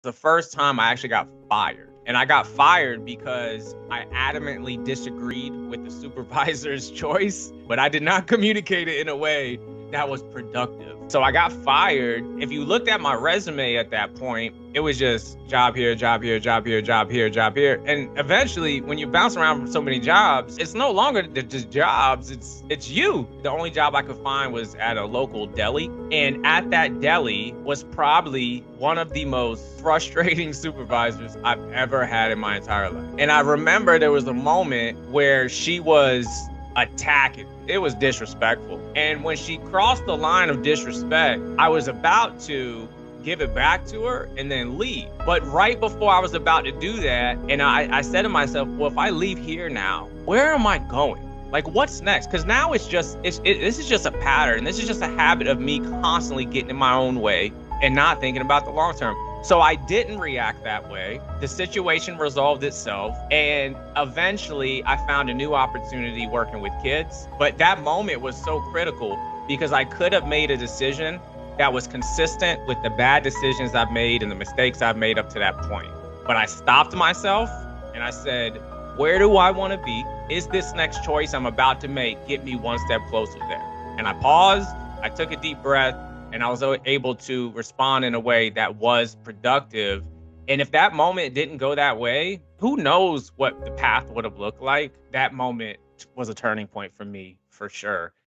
the first time I actually got fired. And I got fired because I adamantly disagreed with the supervisor's choice, but I did not communicate it in a way that was productive. So I got fired. If you looked at my resume at that point, it was just job here, job here, job here, job here, job here. And eventually, when you bounce around from so many jobs, it's no longer just jobs, it's you. The only job I could find was at a local deli. And at that deli was probably one of the most frustrating supervisors I've ever had in my entire life. And I remember there was a moment where she was attacking. It was disrespectful. And when she crossed the line of disrespect, I was about to give it back to her and then leave. But right before I was about to do that, and I said to myself, well, if I leave here now, where am I going? Like, what's next? Because now this is just a pattern. This is just a habit of me constantly getting in my own way and not thinking about the long term. So I didn't react that way. The situation resolved itself. And eventually I found a new opportunity working with kids. But that moment was so critical because I could have made a decision that was consistent with the bad decisions I've made and the mistakes I've made up to that point. But I stopped myself and I said, where do I want to be? Is this next choice I'm about to make get me one step closer there? And I paused, I took a deep breath, and I was able to respond in a way that was productive. And if that moment didn't go that way, who knows what the path would have looked like? That moment was a turning point for me, for sure.